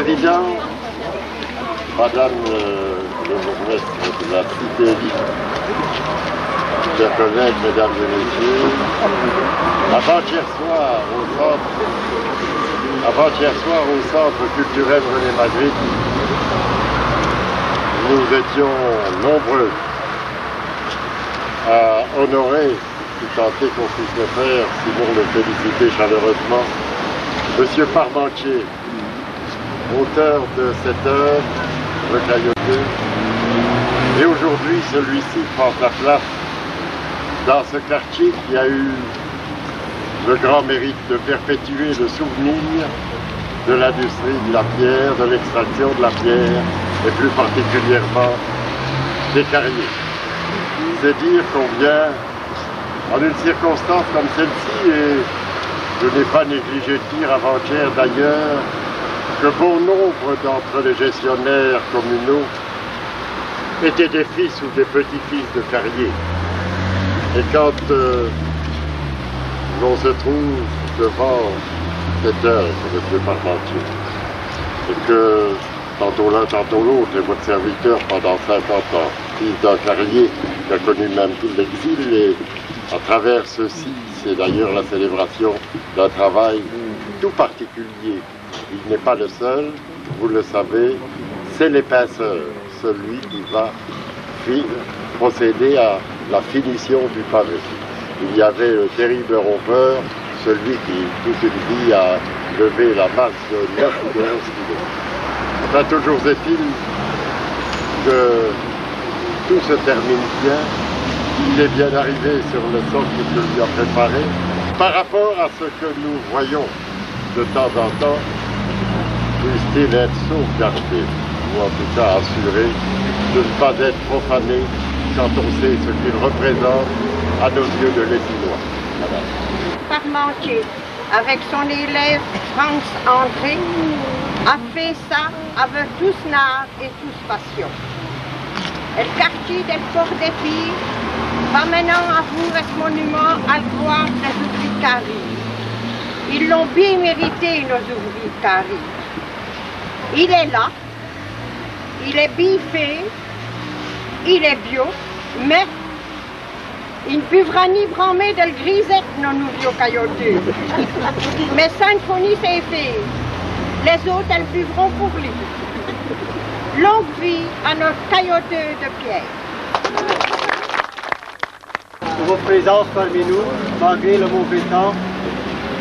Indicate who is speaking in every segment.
Speaker 1: Président, Madame le bourgmestre de la cité, chers collègues, Mesdames et Messieurs, avant-hier soir au centre culturel René Magritte, nous étions nombreux à honorer, si tant est qu'on puisse le faire, sinon le féliciter chaleureusement, Monsieur Parmentier, auteur de cette œuvre, Le Cailloteux, et aujourd'hui celui-ci prend sa place dans ce quartier qui a eu le grand mérite de perpétuer le souvenir de l'industrie de la pierre, de l'extraction de la pierre, et plus particulièrement des carriers. C'est dire combien, en une circonstance comme celle-ci, et je n'ai pas négligé de dire avant-hier d'ailleurs, que bon nombre d'entre les gestionnaires communaux étaient des fils ou des petits-fils de carriers. Et quand l'on se trouve devant cette œuvre de M. Parmentier, et que tantôt l'un, tantôt l'autre, est votre serviteur pendant 50 ans, fils d'un carrier qui a connu même tout l'exil, et à travers ceci, c'est d'ailleurs la célébration d'un travail tout particulier. Il n'est pas le seul, vous le savez, c'est l'épaisseur, celui qui va procéder à la finition du pavé. Il y avait le terrible rompeur, celui qui, toute une vie, a levé la masse de 9 ou 11 kilos. Enfin, toujours est-il que tout se termine bien. Il est bien arrivé sur le socle que je lui ai préparé. Par rapport à ce que nous voyons de temps en temps, puisse-t-il être sauvegardé, ou en tout cas assuré de ne pas être profané quand on sait ce qu'il représente à nos yeux de l'Essinois.
Speaker 2: Parmentier, avec son élève Franz André, a fait ça avec tous art et tous passion. Le quartier del Fort des Filles va maintenant avouer ce monument à la gloire des ouvriers carrés. Ils l'ont bien mérité, nos ouvriers carrés. Il est là, il est bien fait, il est bio, mais il ne buvra ni bramer de le grisette, non nous vieux caillotteux. Mais symphonie c'est fait. Les autres, elles buvront pour lui. Longue vie à notre caillotteux de pierre.
Speaker 3: Pour votre présence parmi nous, malgré le mauvais temps,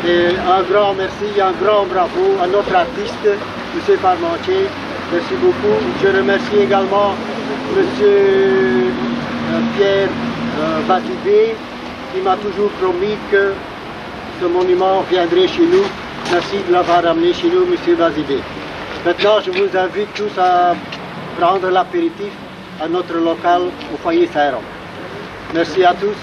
Speaker 3: et un grand merci et un grand bravo à notre artiste, M. Parmentier. Merci beaucoup. Je remercie également M. Pierre Bazibé, qui m'a toujours promis que ce monument viendrait chez nous. Merci de l'avoir amené chez nous, M. Bazibé. Maintenant, je vous invite tous à prendre l'apéritif à notre local au foyer Saint-Rome. Merci à tous.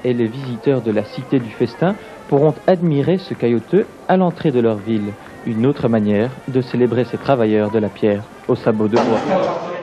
Speaker 4: Et les visiteurs de la Cité du Festin pourront admirer ce cailloteux à l'entrée de leur ville. Une autre manière de célébrer ces travailleurs de la pierre au sabot de bois.